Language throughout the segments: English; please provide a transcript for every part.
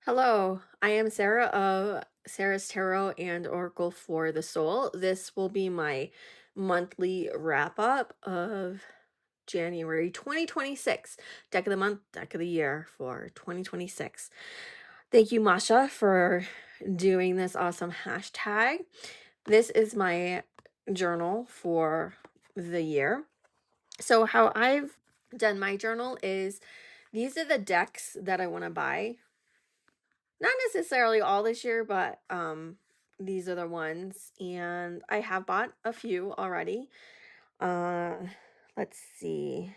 Hello, I am Sarah of Sarah's Tarot and Oracle for the Soul. This will be my monthly wrap up of January 2026, deck of the month, deck of the year for 2026. Thank you, Mascha, for doing this awesome hashtag. This is my journal for the year. So, how I've done my journal is these are the decks that I want to buy. Not necessarily all this year, but these are the ones, and I have bought a few already. Uh let's see.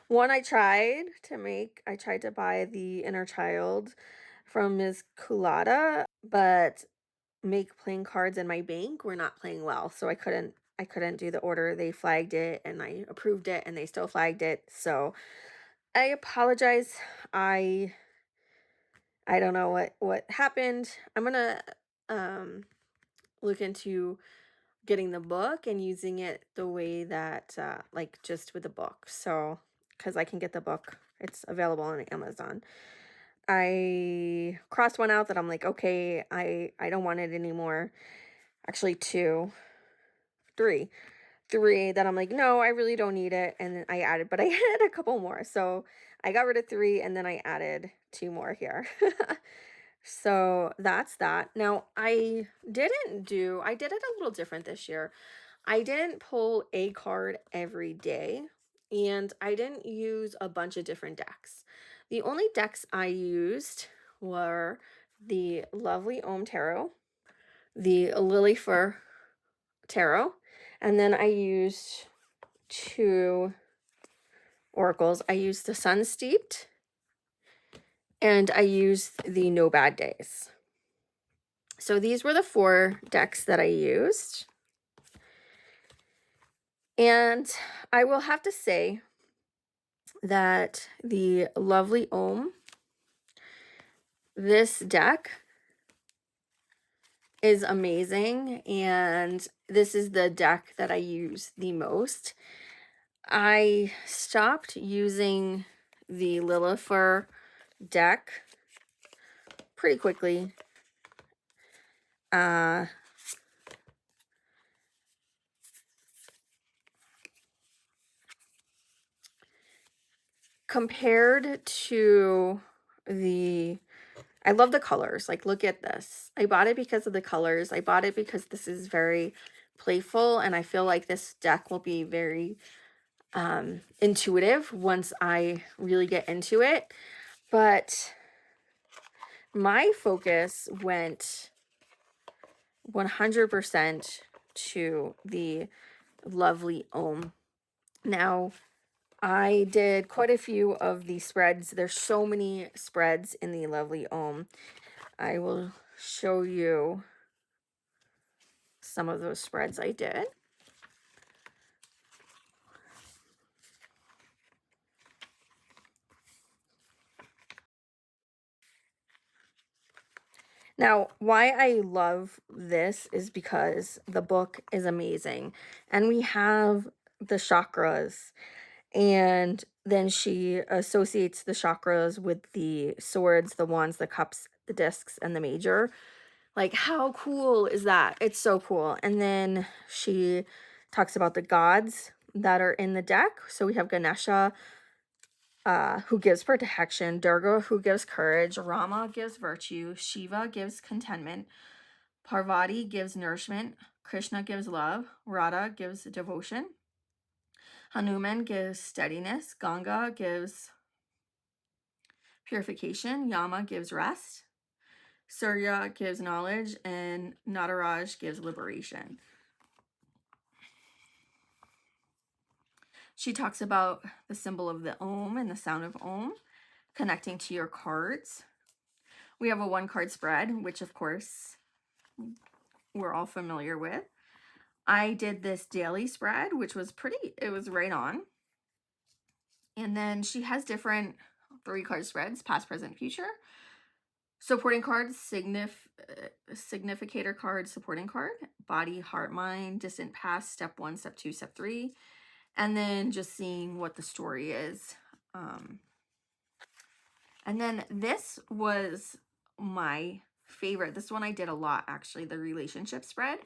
One I tried to buy the inner child from Miss Coolada, but make playing cards in my bank were not playing well, so I couldn't do the order. They flagged it and I approved it and they still flagged it. So I apologize. I don't know what happened. I'm gonna um look into getting the book and using it the way that like just with the book. So because I can get the book, it's available on Amazon. I crossed one out that I'm like, okay, I don't want it anymore. Actually, three, three that I'm like, no, I really don't need it. And then I added, but I added a couple more. So I got rid of three and then I added two more here. So that's that. Now, I did it a little different this year. I didn't pull a card every day, and I didn't use a bunch of different decks. The only decks I used were the Lovely Ohm Tarot, the Lily Fur Tarot, and then I used two oracles. I used the Sun Steeped, and I used the No Bad Days. So these were the four decks that I used. And I will have to say that the Lovely Ohm, this deck is amazing. And this is the deck that I use the most. I stopped using the Lillifer deck pretty quickly. Compared to I love the colors. Like, look at this. I bought it because of the colors. I bought it because this is very playful, and I feel like this deck will be very intuitive once I really get into it. But my focus went 100% to the Lovely Ohm. Now, I did quite a few of the spreads. There's so many spreads in the Lovely Ohm. I will show you some of those spreads I did. Now, why I love this is because the book is amazing. And we have the chakras, and then she associates the chakras with the swords, the wands, the cups, the discs, and the major. Like, how cool is that? It's so cool. And then she talks about the gods that are in the deck. So we have Ganesha, who gives protection, Durga, who gives courage, Rama gives virtue, Shiva gives contentment, Parvati gives nourishment, Krishna gives love, Radha gives devotion, Hanuman gives steadiness, Ganga gives purification, Yama gives rest, Surya gives knowledge, and Nataraj gives liberation. She talks about the symbol of the Om and the sound of Om, connecting to your cards. We have a one card spread, which of course we're all familiar with. I did this daily spread, which was it was right on. And then she has different 3-card spreads, past, present, future. Supporting cards, significator card, supporting card, body, heart, mind, distant past, step 1, step 2, step 3. And then just seeing what the story is. And then this was my favorite. This one I did a lot, actually, the relationship spread.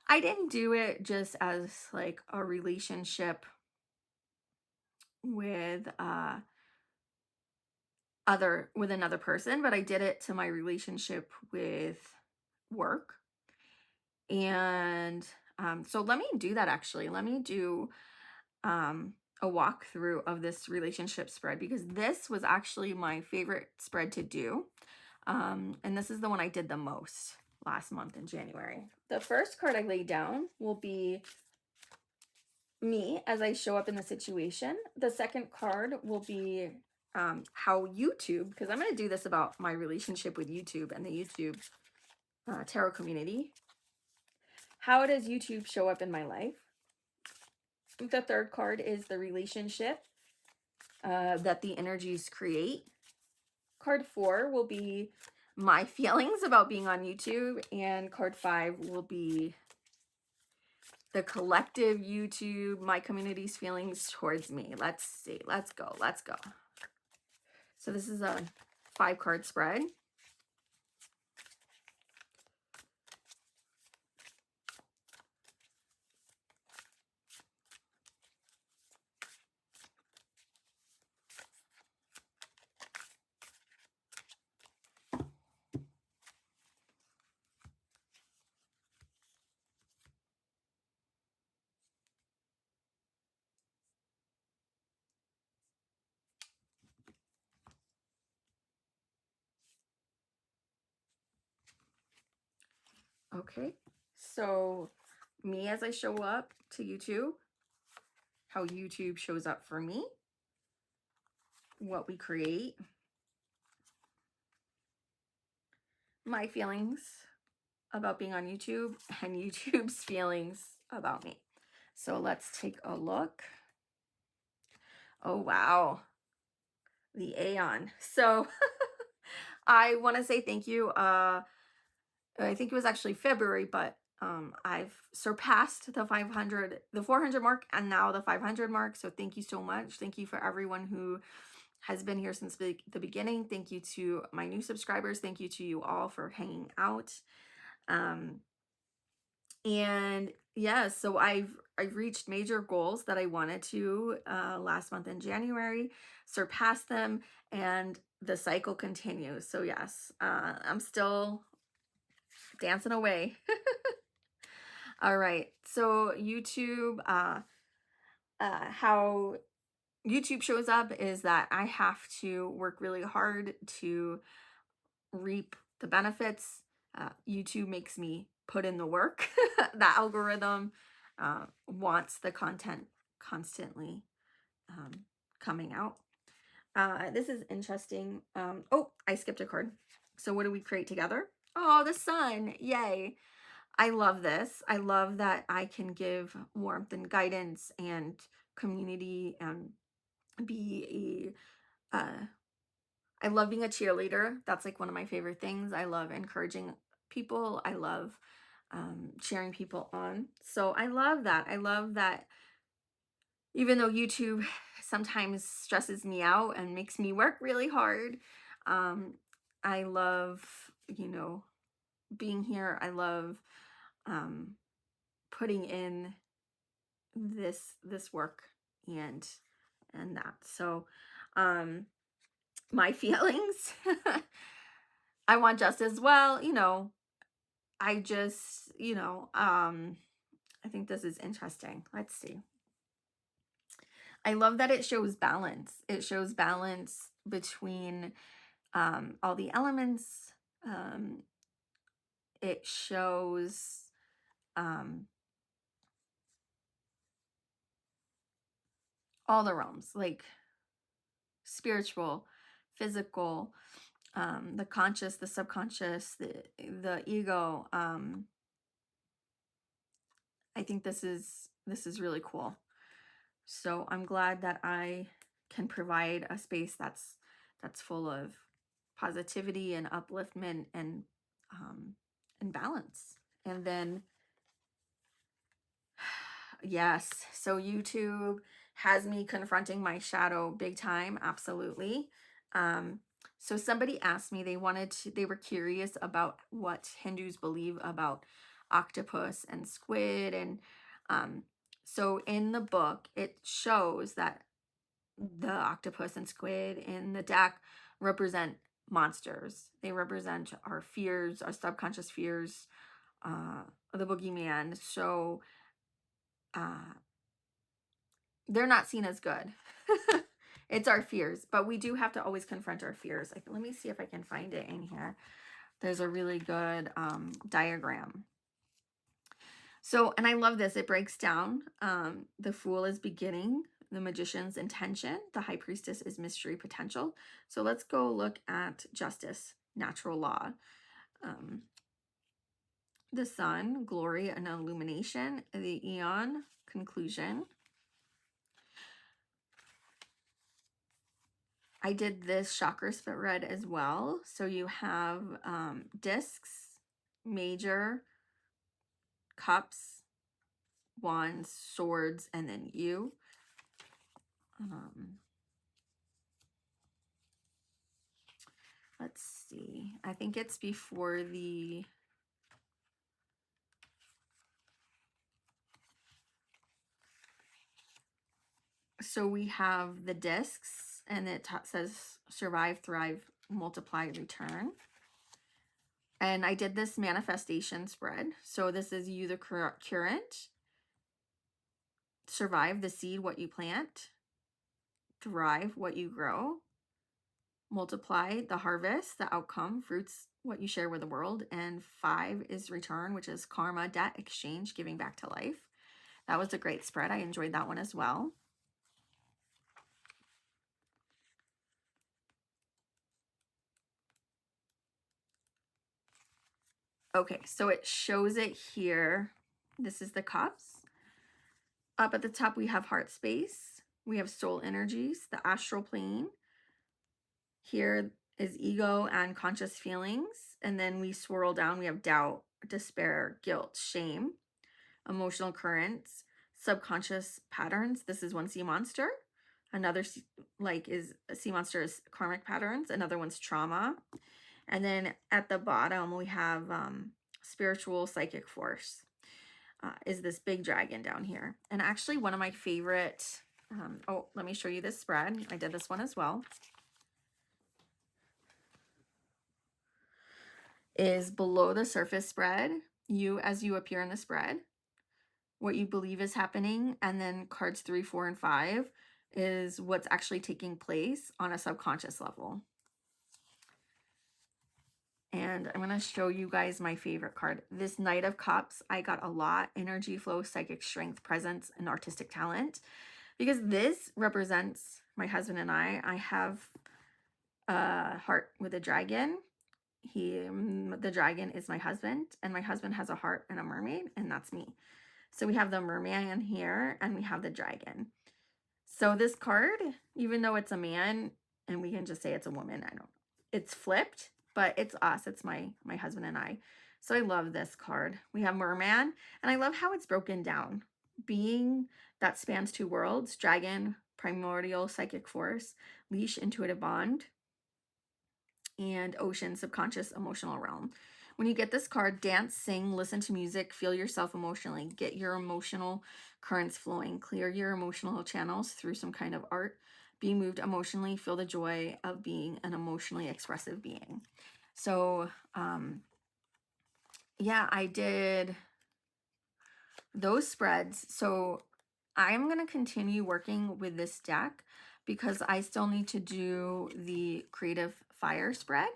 I didn't do it just as like a relationship with with another person, but I did it to my relationship with work. And so let me do that actually. Let me do a walkthrough of this relationship spread, because this was actually my favorite spread to do. And this is the one I did the most last month in January. The first card I laid down will be me as I show up in the situation. The second card will be how YouTube, because I'm going to do this about my relationship with YouTube and the YouTube tarot community. How does YouTube show up in my life? The third card is the relationship that the energies create. Card 4 will be my feelings about being on YouTube, and card 5 will be the collective YouTube, my community's feelings towards me. Let's see. Let's go. Let's go. So this is a 5-card spread. Okay. So me as I show up to YouTube, how YouTube shows up for me, what we create, my feelings about being on YouTube, and YouTube's feelings about me. So let's take a look. Oh, wow. The Aeon. So I want to say thank you. I think it was actually February, but I've surpassed the 400 mark, and now the 500 mark. So thank you so much. Thank you for everyone who has been here since the beginning. Thank you to my new subscribers. Thank you to you all for hanging out. And yeah, so I've reached major goals that I wanted to last month in January, surpassed them, and the cycle continues. So yes, I'm still dancing away. All right, so YouTube, how YouTube shows up is that I have to work really hard to reap the benefits. YouTube makes me put in the work. The algorithm wants the content constantly coming out. This is interesting. Oh, I skipped a card. So what do we create together? Oh, the sun. Yay. I love this. I love that I can give warmth and guidance and community and be a I love being a cheerleader. That's like one of my favorite things. I love encouraging people. I love cheering people on. So I love that. I love that even though YouTube sometimes stresses me out and makes me work really hard, I love, you know, being here. I love putting in this work and that. So my feelings, I want justice. Well, you know, I just, I think this is interesting. Let's see. I love that it shows balance. It shows balance between all the elements. It shows all the realms, like spiritual, physical, the conscious, the subconscious, the ego. I think this is really cool. So I'm glad that I can provide a space that's full of positivity and upliftment and balance. And then yes, so YouTube has me confronting my shadow big time, absolutely. So somebody asked me, they were curious about what Hindus believe about octopus and squid. And um, so in the book, it shows that the octopus and squid in the deck represent monsters. They represent our fears, our subconscious fears, the boogeyman. So they're not seen as good. It's our fears, but we do have to always confront our fears. Like, let me see if I can find it in here. There's a really good diagram. So, and I love this. It breaks down. The Fool is beginning. The Magician's intention. The High Priestess is mystery potential. So let's go look at justice, natural law. The Sun, glory and illumination. The Eon, conclusion. I did this chakra spread as well. So you have discs, major, cups, wands, swords, and then you. Let's see. I think it's before the... So we have the discs, and it says survive, thrive, multiply, return. And I did this manifestation spread. So this is you, the current. Survive, the seed, what you plant. Thrive, what you grow. Multiply, the harvest, the outcome, fruits, what you share with the world. And 5 is return, which is karma, debt, exchange, giving back to life. That was a great spread. I enjoyed that one as well. Okay, so it shows it here. This is the cups. Up at the top, we have heart space. We have soul energies, the astral plane. Here is ego and conscious feelings. And then we swirl down. We have doubt, despair, guilt, shame, emotional currents, subconscious patterns. This is one sea monster. Another is a sea monster is karmic patterns. Another one's trauma. And then at the bottom, we have spiritual psychic force. Is this big dragon down here. And actually one of my favorite, let me show you this spread. I did this one as well. Is below the surface spread, you as you appear in the spread, what you believe is happening, and then cards 3, 4, and 5 is what's actually taking place on a subconscious level. And I'm going to show you guys my favorite card. This Knight of Cups, I got a lot. Energy flow, psychic strength, presence, and artistic talent. Because this represents my husband and I. I have a heart with a dragon. The dragon is my husband. And my husband has a heart and a mermaid. And that's me. So we have the merman here. And we have the dragon. So this card, even though it's a man, and we can just say it's a woman, I don't know. It's flipped. But it's us. It's my husband and I. So I love this card. We have Merman. And I love how it's broken down. Being that spans 2 worlds. Dragon, primordial, psychic force. Leash, intuitive bond. And ocean, subconscious, emotional realm. When you get this card, dance, sing, listen to music, feel yourself emotionally. Get your emotional currents flowing. Clear your emotional channels through some kind of art. Be moved emotionally, feel the joy of being an emotionally expressive being. So, yeah, I did those spreads. So I'm going to continue working with this deck because I still need to do the creative fire spread.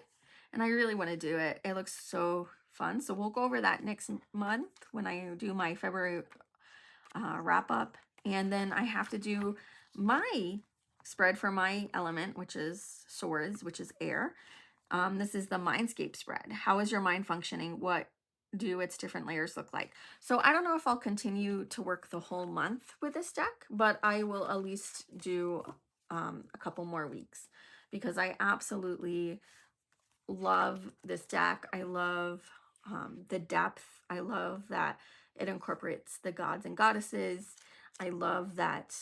And I really want to do it. It looks so fun. So we'll go over that next month when I do my February wrap up. And then I have to do my spread for my element, which is swords, which is air. This is the Mindscape spread. How is your mind functioning? What do its different layers look like? So I don't know if I'll continue to work the whole month with this deck, but I will at least do a couple more weeks because I absolutely love this deck. I love the depth. I love that it incorporates the gods and goddesses. I love that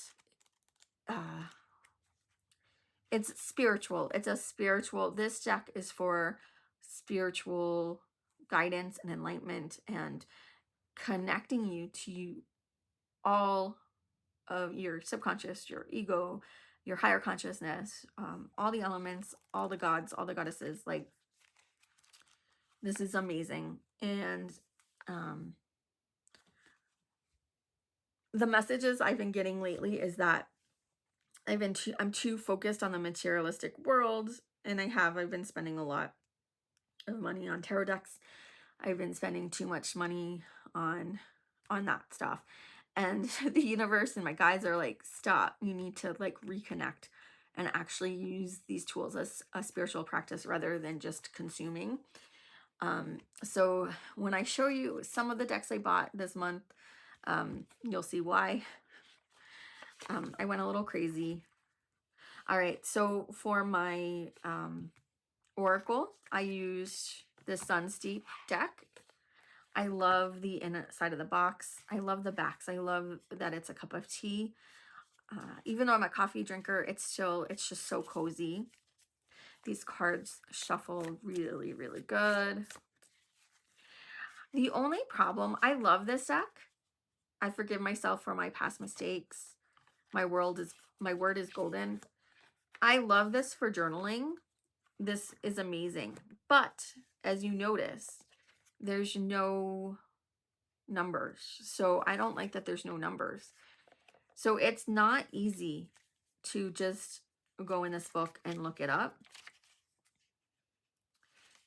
it's spiritual. It's a spiritual, this deck is for spiritual guidance and enlightenment and connecting you to all of your subconscious, your ego, your higher consciousness, all the elements, all the gods, all the goddesses. Like, this is amazing. And the messages I've been getting lately is that I'm too focused on the materialistic world, and I've been spending a lot of money on tarot decks. I've been spending too much money on that stuff. And the universe and my guides are like, stop, you need to like reconnect and actually use these tools as a spiritual practice rather than just consuming. So when I show you some of the decks I bought this month, you'll see why. I went a little crazy. All right, so for my oracle, I used the Sun Steep deck. I love the inside of the box. I love the backs. I love that it's a cup of tea. Even though I'm a coffee drinker, it's just so cozy. These cards shuffle really, really good. The only problem, I love this deck. I forgive myself for my past mistakes. My word is golden. I love this for journaling. This is amazing. But as you notice, there's no numbers. So I don't like that there's no numbers. So it's not easy to just go in this book and look it up.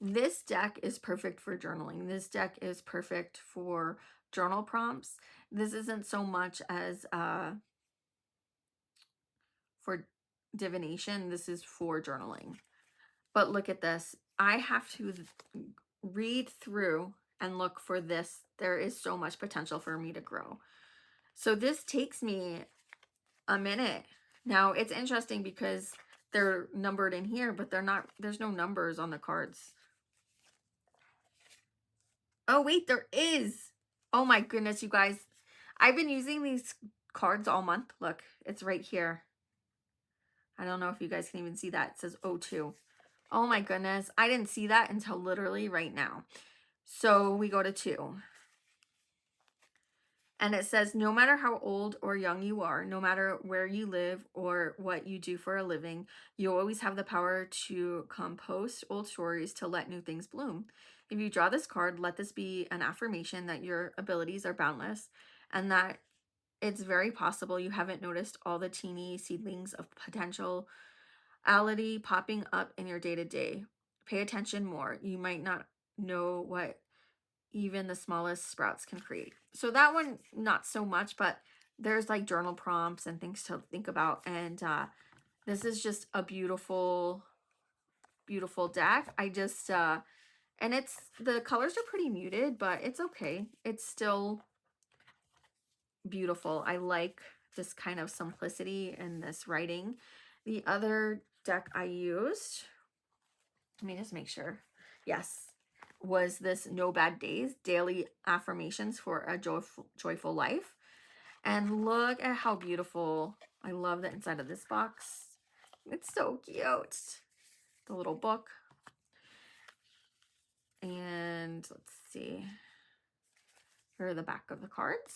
This deck is perfect for journaling. This deck is perfect for journal prompts. This isn't so much as for divination. This is for journaling. But look at this. I have to read through and look for this. There is so much potential for me to grow. So this takes me a minute. Now it's interesting because they're numbered in here, but they're not, there's no numbers on the cards. Oh wait, there is. Oh my goodness, you guys. I've been using these cards all month. Look, it's right here. I don't know if you guys can even see that. It says 02. Oh my goodness. I didn't see that until literally right now. So we go to 2. And it says, no matter how old or young you are, no matter where you live or what you do for a living, you always have the power to compost old stories to let new things bloom. If you draw this card, let this be an affirmation that your abilities are boundless and that it's very possible you haven't noticed all the teeny seedlings of potentiality popping up in your day-to-day. Pay attention more. You might not know what even the smallest sprouts can create. So that one, not so much, but there's like journal prompts and things to think about. And this is just a beautiful, beautiful deck. I just, and the colors are pretty muted, but it's okay. It's still beautiful. I like this kind of simplicity in this writing. The other deck I used, let me just make sure. Yes, was this No Bad Days, Daily Affirmations for a Joyful Life. And look at how beautiful. I love the inside of this box. It's so cute. The little book. And let's see. Here are the back of the cards.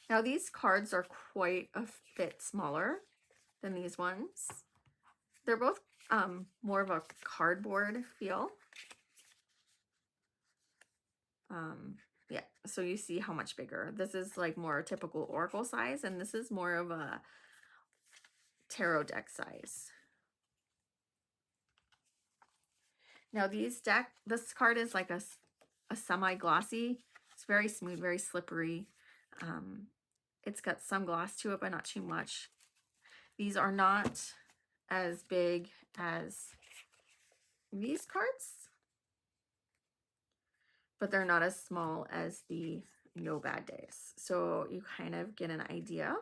Now these cards are quite a bit smaller than these ones. They're both more of a cardboard feel. Yeah, so you see how much bigger. This is like more typical oracle size, and this is more of a tarot deck size. Now this card is like a semi-glossy. It's very smooth, very slippery. It's got some gloss to it, but not too much. These are not as big as these cards, but they're not as small as the No Bad Days. So you kind of get an idea.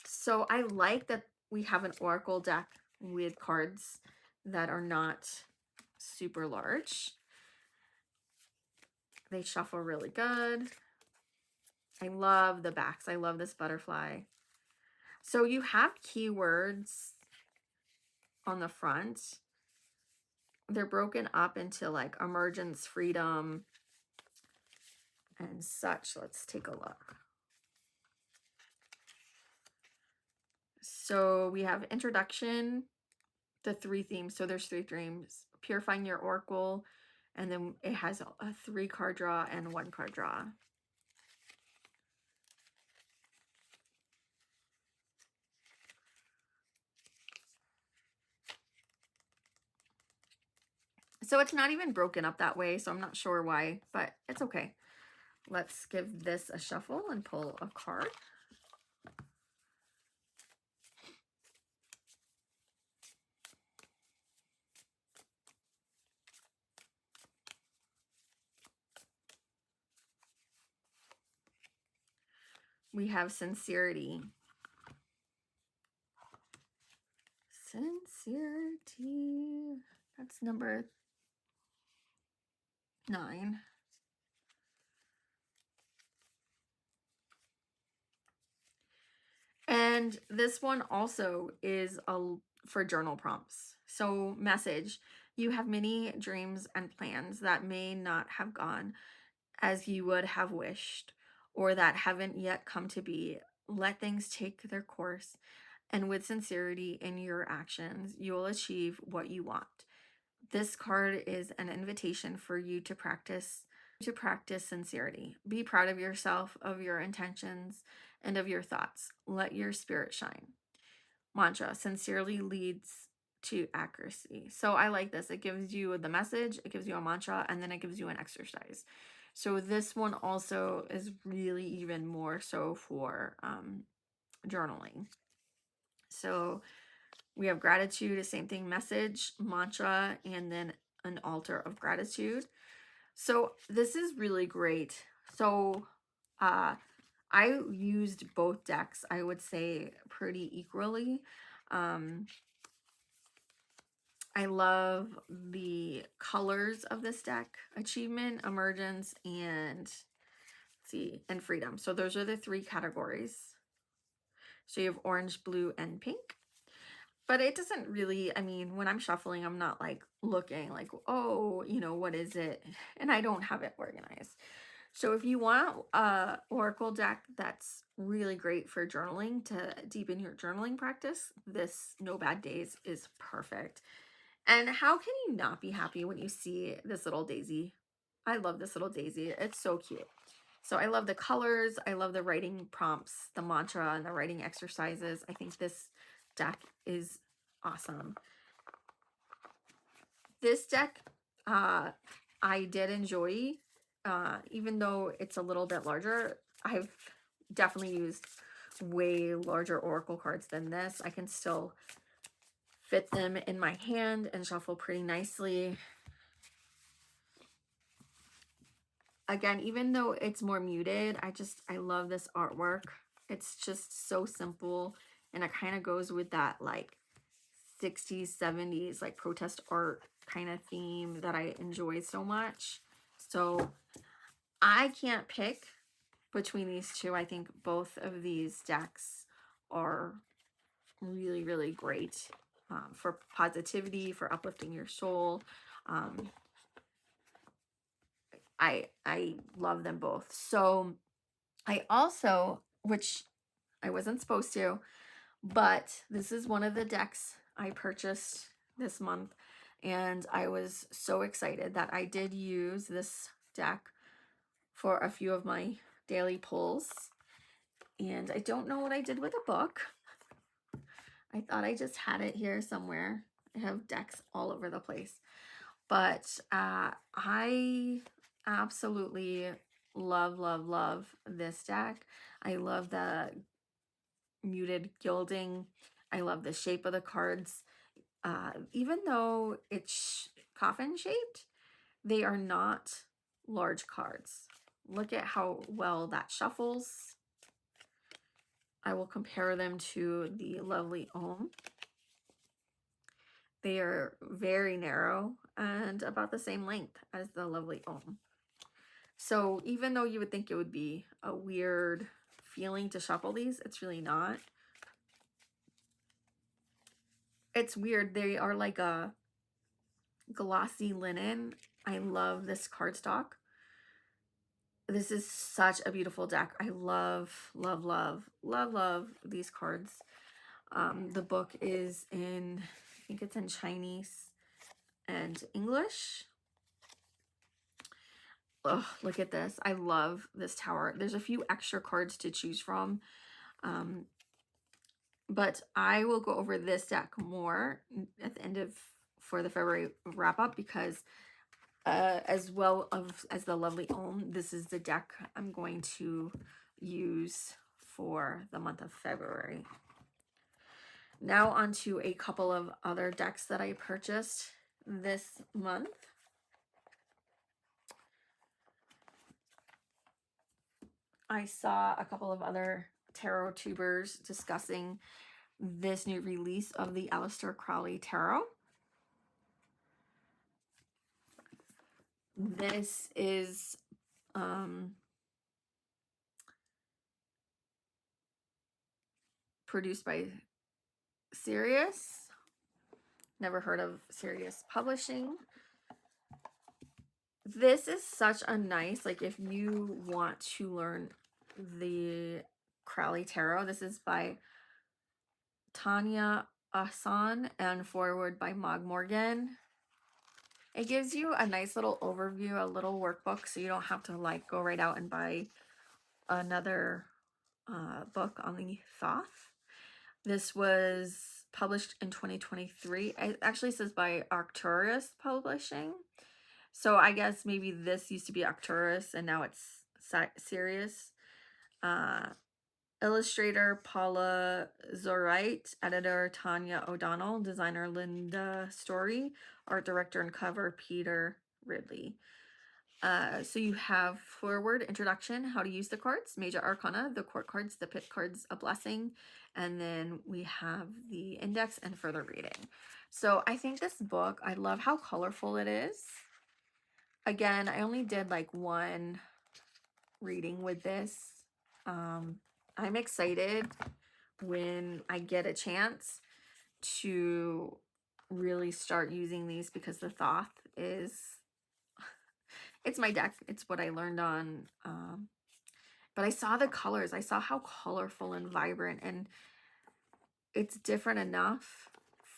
So I like that we have an oracle deck with cards that are not super large. They shuffle really good. I love the backs. I love this butterfly. So you have keywords on the front. They're broken up into like emergence, freedom, and such. Let's take a look. So we have introduction, the 3 themes. So there's 3 themes: purifying your oracle, and then it has a 3 card draw and 1 card draw. So it's not even broken up that way, so I'm not sure why, but it's okay. Let's give this a shuffle and pull a card. We have sincerity. Sincerity. That's number 9. And this one also is for journal prompts. So message, you have many dreams and plans that may not have gone as you would have wished, or that haven't yet come to be. Let things take their course, and with sincerity in your actions, you will achieve what you want. This card is an invitation for you to practice sincerity. Be proud of yourself, of your intentions, and of your thoughts. Let your spirit shine. Mantra, sincerely leads to accuracy. So I like this. It gives you the message, it gives you a mantra, and then it gives you an exercise. So this one also is really even more so for journaling. So we have gratitude, the same thing, message, mantra, and then an altar of gratitude. So this is really great. So I used both decks, I would say, pretty equally. I love the colors of this deck: achievement, emergence, and and freedom. So those are the 3 categories. So you have orange, blue, and pink. But it doesn't really, I mean, when I'm shuffling, I'm not like looking like, oh, what is it? And I don't have it organized. So if you want a oracle deck that's really great for journaling, to deepen your journaling practice, this No Bad Days is perfect. And how can you not be happy when you see this little daisy? I love this little daisy. It's so cute. So I love the colors. I love the writing prompts, the mantra, and the writing exercises. I think this deck is awesome. This deck, I did enjoy, even though it's a little bit larger. I've definitely used way larger oracle cards than this. I can still fit them in my hand and shuffle pretty nicely. Again, even though it's more muted, I love this artwork. It's just so simple, and it kind of goes with that like 60s, 70s like protest art kind of theme that I enjoy so much. So I can't pick between these two. I think both of these decks are really, really great for positivity, for uplifting your soul. I love them both. So I also, which I wasn't supposed to, but this is one of the decks I purchased this month, and I was so excited that I did use this deck for a few of my daily pulls. And I don't know what I did with the book. I thought I just had it here somewhere. I have decks all over the place. But I absolutely love, love, love this deck. I love the muted gilding. I love the shape of the cards. Even though it's coffin shaped, they are not large cards. Look at how well that shuffles. I will compare them to the lovely Ohm. They are very narrow and about the same length as the lovely Ohm. So even though you would think it would be a weird feeling to shuffle these, it's really not. it's weird. They are like a glossy linen. I love this cardstock. This is such a beautiful deck. I love, love, love, love, love these cards. The book is in, I think it's in Chinese and English. Oh, look at this. I love this tower. There's a few extra cards to choose from. But I will go over this deck more at the end of, for the February wrap up, because as well as the lovely Ohm, this is the deck I'm going to use for the month of February. Now on to a couple of other decks that I purchased this month. I saw a couple of other tarot tubers discussing this new release of the Aleister Crowley Tarot. This is produced by Sirius. Never heard of Sirius Publishing. This is such a nice, like if you want to learn the Crowley Tarot, this is by Tanya Ahsan and forward by Mog Morgan. It gives you a nice little overview, a little workbook, so you don't have to like go right out and buy another book on the Thoth. This was published in 2023. It actually says by Arcturus Publishing. So I guess maybe this used to be Arcturus and now it's Sirius. Illustrator Paula Zorite, editor Tanya O'Donnell, designer Linda Story, art director and cover Peter Ridley. So you have forward, introduction, how to use the cards, major arcana, the court cards, the pit cards, a blessing, and then we have the index and further reading. So I think this book, I love how colorful it is. Again, I only did like one reading with this. I'm excited when I get a chance to really start using these, because the Thoth is, it's my deck. It's what I learned on. But I saw the colors. I saw how colorful and vibrant, and it's different enough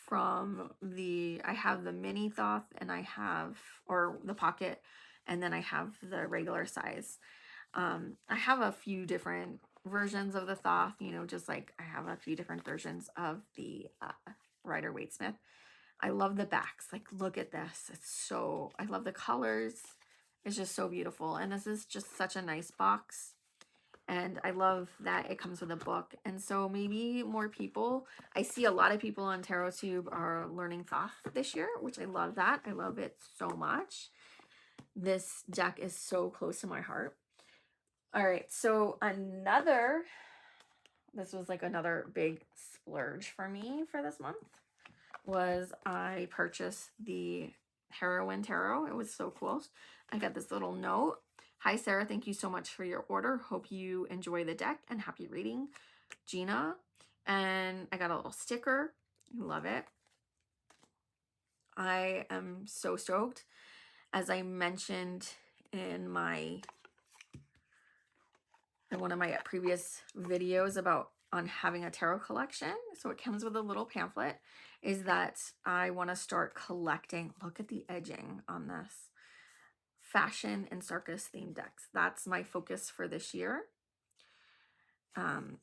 from the, I have the mini Thoth and I have, or the pocket, and then I have the regular size. I have a few different versions of the Thoth, you know, just like I have a few different versions of the Rider-Waite-Smith. I love the backs. Like, look at this. It's so, I love the colors. It's just so beautiful. And this is just such a nice box. And I love that it comes with a book. And so maybe more people, I see a lot of people on TarotTube are learning Thoth this year, which I love that. I love it so much. This deck is so close to my heart. All right, so this was like another big splurge for me for this month, was I purchased the Heroine Tarot. It was so cool. I got this little note. Hi, Sarah. Thank you so much for your order. Hope you enjoy the deck and happy reading, Gina. And I got a little sticker. Love it. I am so stoked. As I mentioned in one of my previous videos about on having a tarot collection, so it comes with a little pamphlet, is that I want to start collecting, look at the edging on this, fashion and circus themed decks. That's my focus for this year. And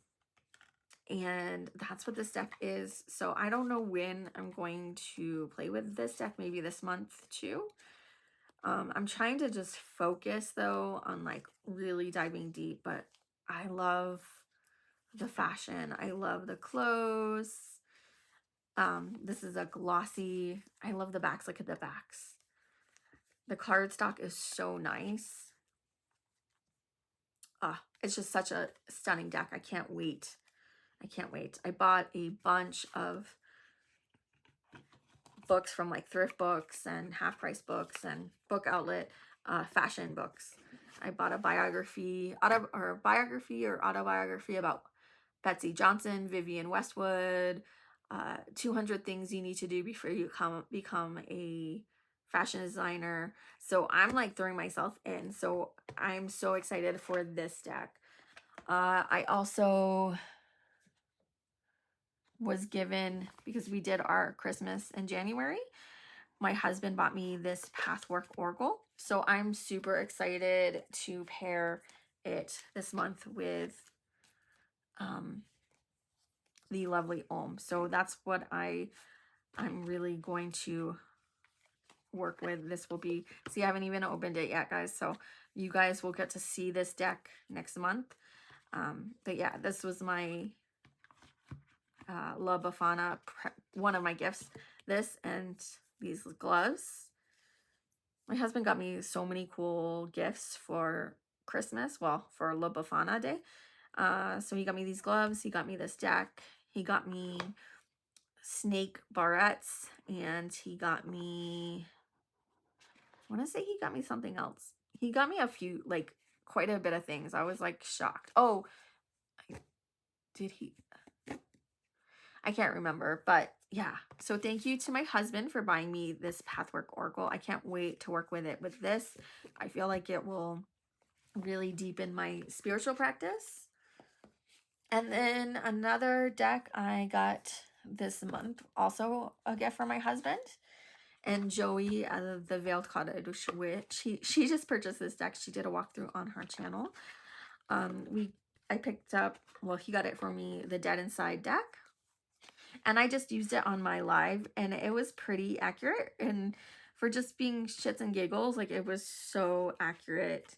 that's what this deck is. So I don't know when I'm going to play with this deck, maybe this month too. I'm trying to just focus though on like really diving deep, but I love the fashion. I love the clothes. This is a glossy, I love the backs. Look at the backs. The cardstock is so nice. It's just such a stunning deck. I can't wait. I can't wait. I bought a bunch of books from like thrift books and half price books and book outlet fashion books. I bought a biography or autobiography about Betsy Johnson, Vivienne Westwood, 200 things you need to do before you become a fashion designer. So I'm like throwing myself in. So I'm so excited for this deck. I also was given, because we did our Christmas in January, my husband bought me this Pathwork Oracle. So I'm super excited to pair it this month with the lovely Om. So that's what I'm really going to work with. This will be, see, I haven't even opened it yet, guys. So you guys will get to see this deck next month. But yeah, this was my La Befana, one of my gifts. This and these gloves. My husband got me so many cool gifts for Christmas, well, for La Befana Day. So he got me these gloves, he got me this deck, he got me snake barrettes, and he got me, I want to say he got me something else. He got me a few, like, quite a bit of things. I was like shocked. Oh, did he? I can't remember, but yeah. So thank you to my husband for buying me this Pathwork Oracle. I can't wait to work with it with this. I feel like it will really deepen my spiritual practice. And then another deck I got this month, also a gift from my husband. And Joey out of the Veiled Cottage, which she just purchased this deck. She did a walkthrough on her channel. I picked up, well, he got it for me, the Dead Inside deck. And I just used it on my live, and it was pretty accurate. And for just being shits and giggles, like, it was so accurate.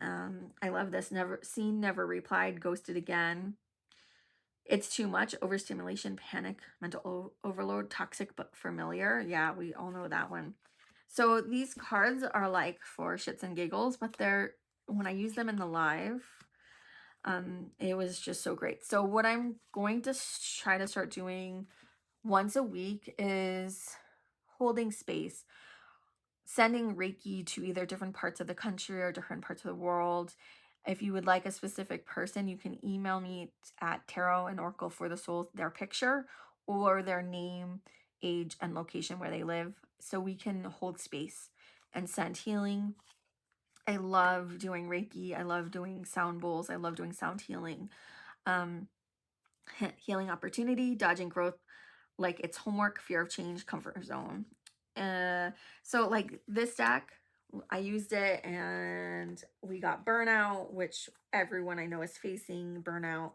I love this. Never seen, never replied, ghosted again. It's too much, overstimulation, panic, mental overload, toxic but familiar. Yeah, we all know that one. So these cards are like for shits and giggles, but they're, when I use them in the live, it was just so great. So what I'm going to try to start doing once a week is holding space, sending Reiki to either different parts of the country or different parts of the world. If you would like a specific person, you can email me at Tarot and Oracle for the Soul, their picture or their name, age, and location where they live, so we can hold space and send healing. I love doing Reiki. I love doing sound bowls. I love doing sound healing. Healing opportunity, dodging growth, like it's homework, fear of change, comfort zone. So like this deck, I used it and we got burnout, which everyone I know is facing burnout,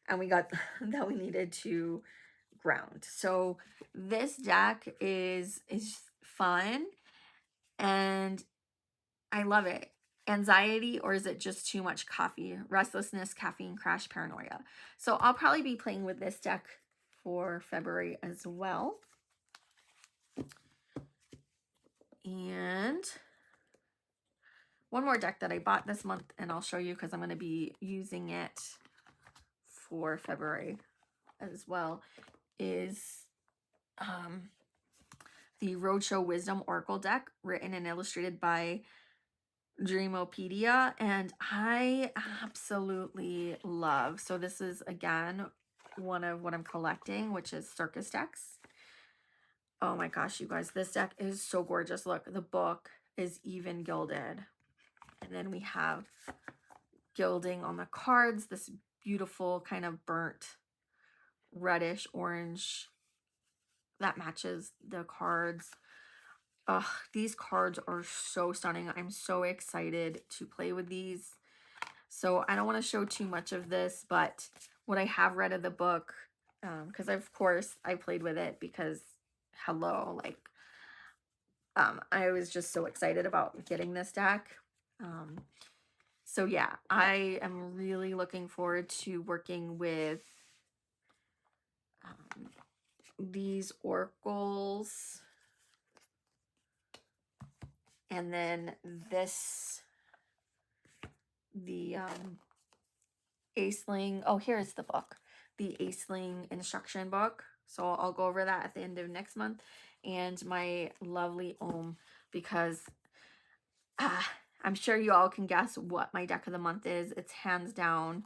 and we got that we needed to ground. So this deck is fun and I love it. Anxiety, or is it just too much coffee? Restlessness, caffeine crash, paranoia. So I'll probably be playing with this deck for February as well. And one more deck that I bought this month, and I'll show you because I'm going to be using it for February as well, is the Roadshow Wisdom Oracle deck, written and illustrated by Dreamopedia, and I absolutely love. So this is, again, one of what I'm collecting, which is circus decks. Oh my gosh, you guys, this deck is so gorgeous. Look, the book is even gilded. And then we have gilding on the cards, this beautiful kind of burnt reddish orange that matches the cards. Ugh, these cards are so stunning. I'm so excited to play with these. So I don't want to show too much of this, but what I have read of the book, because of course I played with it because, hello, like, I was just so excited about getting this deck. So yeah, I am really looking forward to working with these oracles. And then this, the Aisling, oh, here's the book, the Aisling instruction book. So I'll go over that at the end of next month. And my lovely Om, because I'm sure you all can guess what my deck of the month is. It's hands down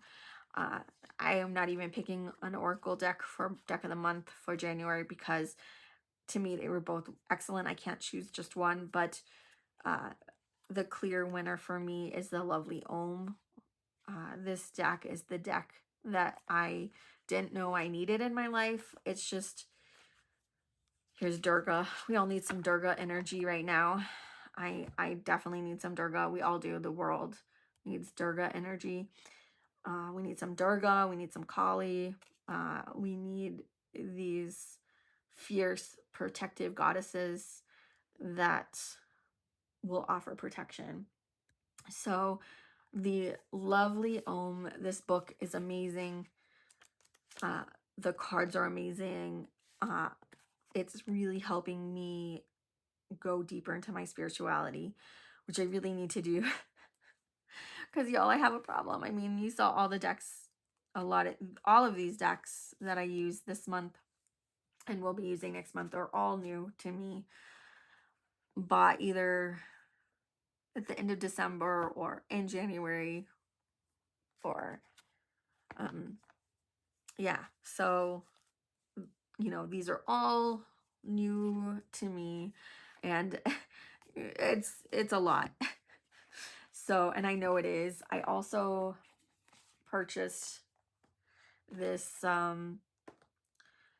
I am not even picking an Oracle deck for deck of the month for January because to me they were both excellent. I can't choose just one, but the clear winner for me is the lovely Ohm. This deck is the deck that I didn't know I needed in my life. It's just, here's Durga. We all need some Durga energy right now. I definitely need some Durga. We all do. The world needs Durga energy. We need some Durga. We need some Kali. We need these fierce protective goddesses that will offer protection. So the lovely Ohm, this book is amazing. The cards are amazing. It's really helping me go deeper into my spirituality, which I really need to do. Because y'all, I have a problem. I mean, you saw all the decks, all of these decks that I use this month and will be using next month are all new to me. Bought either at the end of December or in January, or yeah. So, you know, these are all new to me, and it's a lot. So, and I know it is. I also purchased this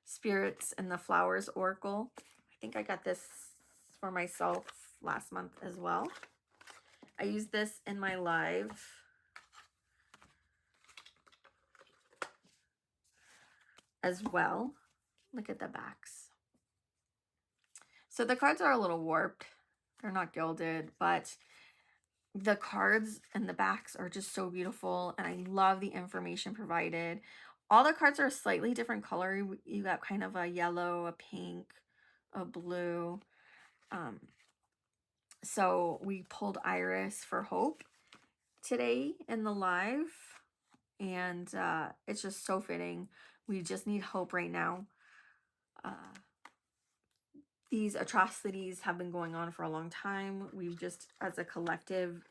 Spirits and the Flowers Oracle. I think I got this for myself last month as well. I used this in my live as well. Look at the backs. So the cards are a little warped. They're not gilded, but the cards and the backs are just so beautiful, and I love the information provided. All the cards are a slightly different color. You got kind of a yellow, a pink, a blue. So we pulled Iris for hope today in the live, and it's just so fitting. We just need hope right now. These atrocities have been going on for a long time. We've just, as a collective,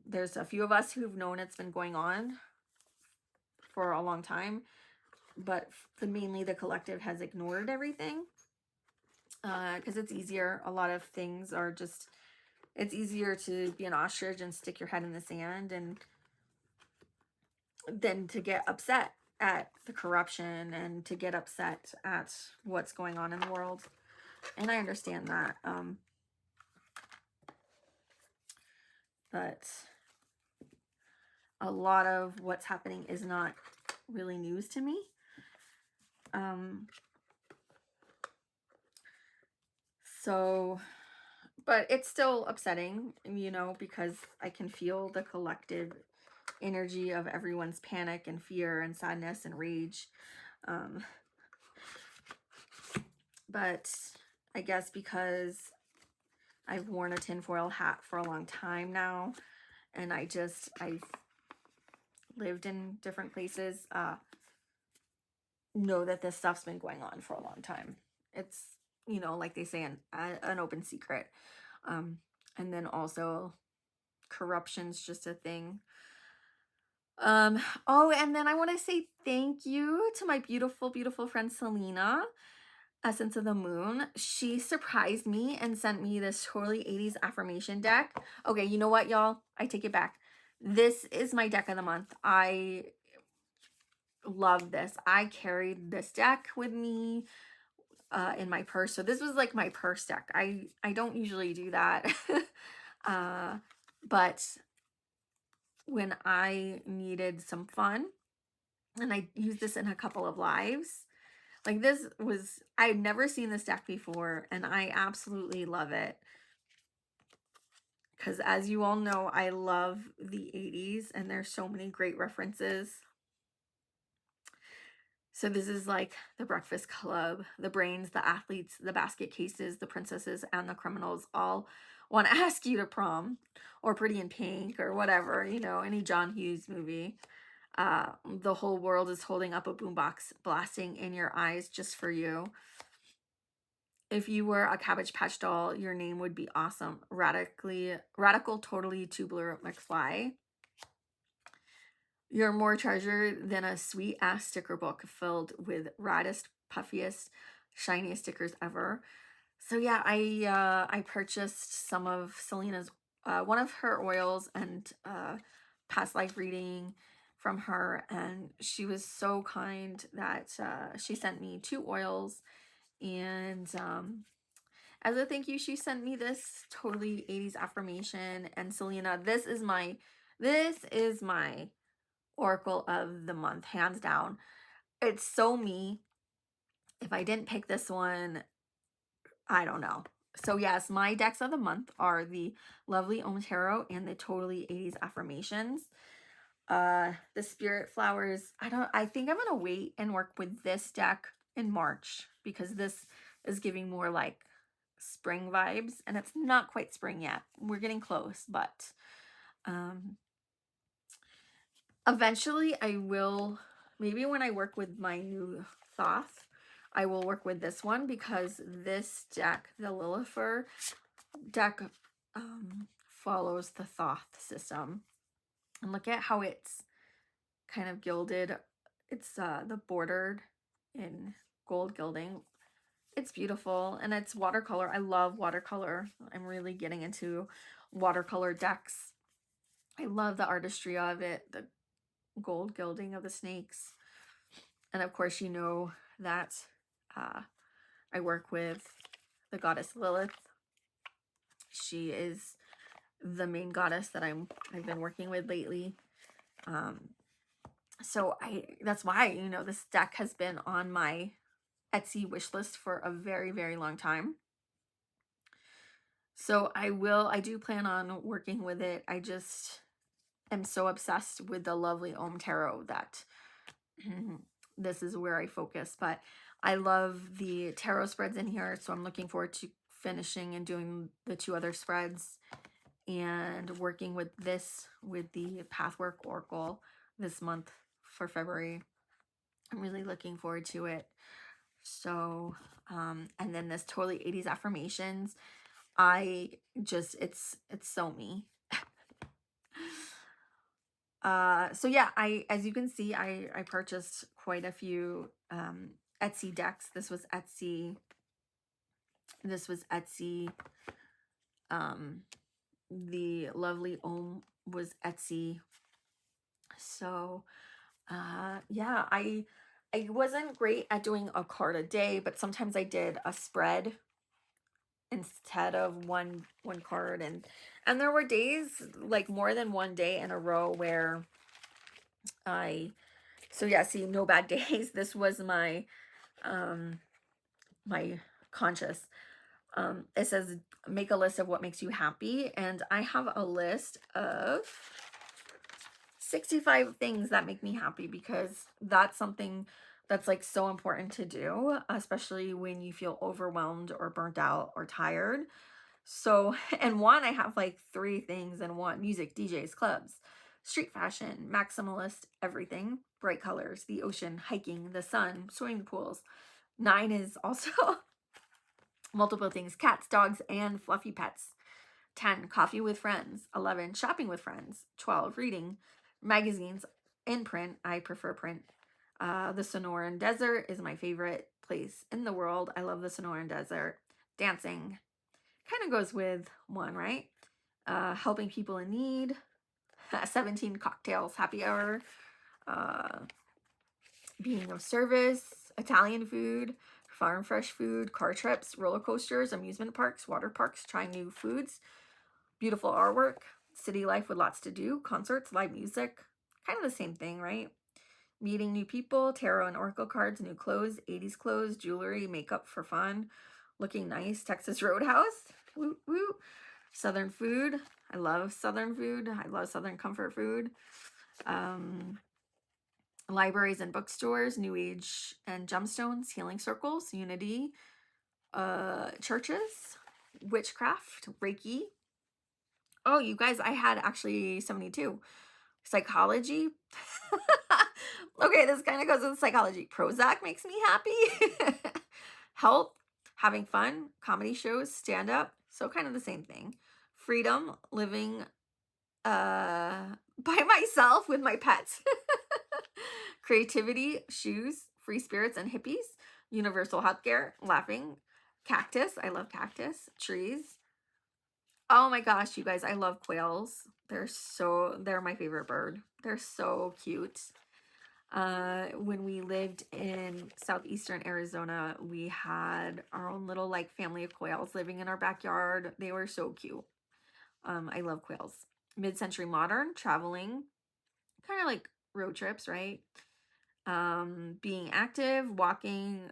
there's a few of us who've known it's been going on for a long time, but mainly the collective has ignored everything because it's easier. A lot of things are just, it's easier to be an ostrich and stick your head in the sand and than to get upset at the corruption and to get upset at what's going on in the world. And I understand that. But a lot of what's happening is not really news to me. So, but it's still upsetting, you know, because I can feel the collective energy of everyone's panic and fear and sadness and rage. But I guess because I've worn a tinfoil hat for a long time now, and I've lived in different places, know that this stuff's been going on for a long time. It's, you know, like they say, an open secret. And then also corruption's just a thing. Oh, and then I want to say thank you to my beautiful, beautiful friend Selena, Essence of the Moon. She surprised me and sent me this totally 80s affirmation deck. Okay, you know what, y'all? I take it back. This is my deck of the month. I love this. I carried this deck with me in my purse. So this was like my purse deck. I don't usually do that. But when I needed some fun, and I used this in a couple of lives, like this was, I had never seen this deck before, and I absolutely love it. Because as you all know, I love the 80s, and there's so many great references. So this is like the Breakfast Club, the brains, the athletes, the basket cases, the princesses, and the criminals all want to ask you to prom, or Pretty in Pink, or whatever, you know, any John Hughes movie. The whole world is holding up a boombox, blasting in your eyes just for you. If you were a Cabbage Patch doll, your name would be awesome. Radical, totally tubular McFly. You're more treasure than a sweet ass sticker book filled with raddest, puffiest, shiniest stickers ever. So yeah, I purchased some of Selena's one of her oils and past life reading from her, and she was so kind that she sent me 2 oils, and as a thank you, she sent me this totally 80s affirmation. And Selena, this is my Oracle of the month, hands down. It's so me. If I didn't pick this one, I don't know. So yes, my decks of the month are the Lovely Om Tarot and the Totally 80s Affirmations. The Spirit Flowers, I think I'm gonna wait and work with this deck in March, because this is giving more like spring vibes, and it's not quite spring yet. We're getting close, but um eventually I will, maybe when I work with my new Thoth, I will work with this one, because this deck, the Lillifer deck, follows the Thoth system. And look at how it's kind of gilded. It's the bordered in gold gilding. It's beautiful, and it's watercolor. I love watercolor. I'm really getting into watercolor decks. I love the artistry of it, the gold gilding of the snakes. And of course, you know that I work with the goddess Lilith. She is the main goddess that I've been working with lately. So that's why, you know, this deck has been on my Etsy wish list for a very, very long time. So I do plan on working with it. I just am so obsessed with the Lovely Om Tarot that this is where I focus. But I love the tarot spreads in here, so I'm looking forward to finishing and doing the 2 other spreads and working with this, with the Pathwork Oracle this month for February. I'm really looking forward to it. So and then this Totally 80s Affirmations, it's so me. So yeah, as you can see, I purchased quite a few Etsy decks. This was Etsy. The Lovely Om was Etsy. So yeah, I wasn't great at doing a card a day, but sometimes I did a spread instead of one card, and there were days, like more than one day in a row, where so yeah, see, no bad days. This was my my conscious. It says make a list of what makes you happy, and I have a list of 65 things that make me happy, because that's something that's like so important to do, especially when you feel overwhelmed or burnt out or tired. So, and one, I have like 3 things in one: music, DJs, clubs, street fashion, maximalist, everything, bright colors, the ocean, hiking, the sun, swimming pools. 9 is also multiple things: cats, dogs, and fluffy pets. 10, coffee with friends. 11, shopping with friends. 12, reading. Magazines in print. I prefer print. The Sonoran Desert is my favorite place in the world. I love the Sonoran Desert. Dancing kind of goes with 1, right? Helping people in need. 17, cocktails, happy hour. Being of service. Italian food. Farm fresh food. Car trips. Roller coasters. Amusement parks. Water parks. Trying new foods. Beautiful artwork. City life with lots to do. Concerts. Live music. Kind of the same thing, right? Meeting new people. Tarot and oracle cards. New clothes. 80s clothes. Jewelry. Makeup for fun. Looking nice. Texas Roadhouse. Woo woo. Southern food. I love Southern food. I love Southern comfort food. Libraries and bookstores. New Age and gemstones. Healing circles. Unity. Churches. Witchcraft. Reiki. Oh, you guys, I had actually 72. Psychology. Okay, this kind of goes with psychology. Prozac makes me happy. Health, having fun, comedy shows, stand up. So kind of the same thing. Freedom, living by myself with my pets. Creativity, shoes, free spirits and hippies, universal healthcare, laughing, cactus. I love cactus, trees. Oh my gosh, you guys, I love quails. They're my favorite bird. They're so cute. When we lived in southeastern Arizona, we had our own little like family of quails living in our backyard. They were so cute. I love quails. Mid-century modern, traveling, kind of like road trips, right? Being active, walking,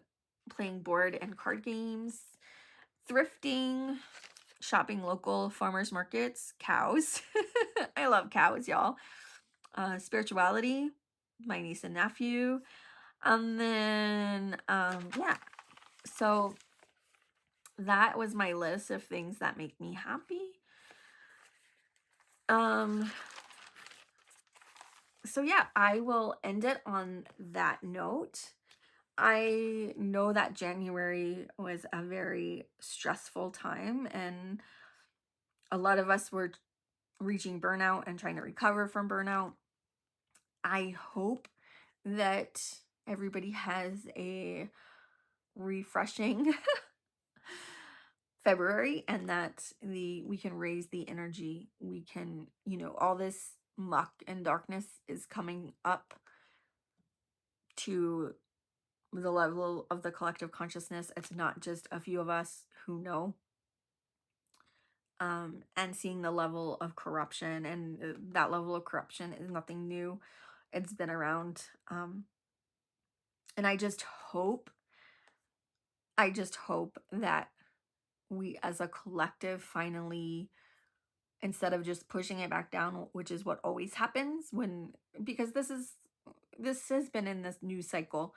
playing board and card games, thrifting, shopping local farmers markets, cows. I love cows, y'all. Spirituality, my niece and nephew. And then, yeah. So that was my list of things that make me happy. So yeah, I will end it on that note. I know that January was a very stressful time, and a lot of us were reaching burnout and trying to recover from burnout. I hope that everybody has a refreshing February, and that we can raise the energy. We can, all this muck and darkness is coming up to the level of the collective consciousness. It's not just a few of us who know. And seeing the level of corruption, and that level of corruption is nothing new. It's been around. And I just hope that we as a collective finally, instead of just pushing it back down, which is what always happens because this has been in this news cycle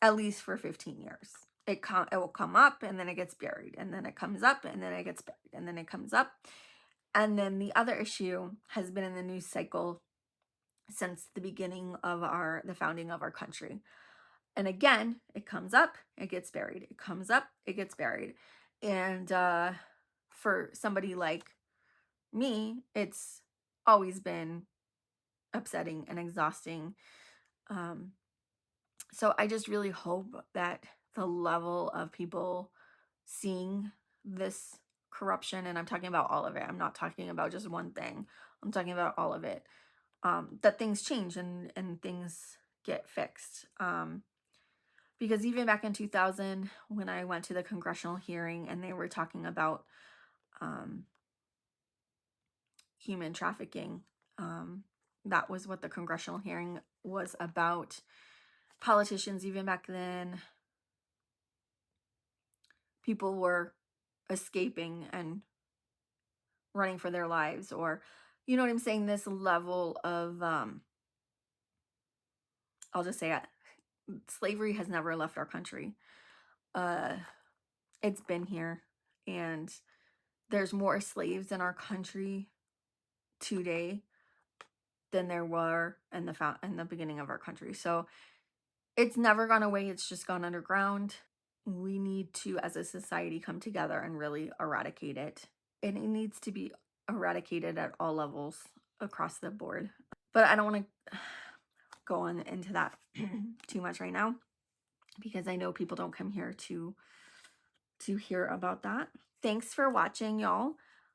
at least for 15 years. It will come up and then it gets buried, and then it comes up and then it gets buried, and then it comes up. And then the other issue has been in the news cycle since the beginning of the founding of our country. And again, it comes up, it gets buried. It comes up, it gets buried. And for somebody like me, it's always been upsetting and exhausting. So I just really hope that the level of people seeing this corruption, and I'm talking about all of it, I'm not talking about just one thing, I'm talking about all of it, that things change and things get fixed. Because even back in 2000, when I went to the congressional hearing and they were talking about human trafficking, that was what the congressional hearing was about. Politicians, even back then, people were escaping and running for their lives, or, you know what I'm saying? This level of, I'll just say it, slavery has never left our country. It's been here, and there's more slaves in our country today than there were in the beginning of our country. So it's never gone away. It's just gone underground. We need to, as a society, come together and really eradicate it. And it needs to be eradicated at all levels across the board. But I don't want to go on into that too much right now, because I know people don't come here to hear about that. Thanks for watching, y'all.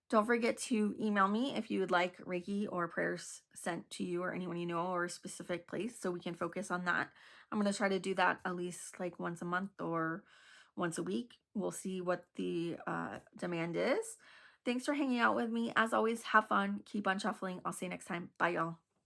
Don't forget to email me if you would like Reiki or prayers sent to you or anyone you know, or a specific place, so we can focus on that. I'm going to try to do that at least like once a month or once a week. We'll see what the demand is. Thanks for hanging out with me. As always, have fun. Keep on shuffling. I'll see you next time. Bye, y'all.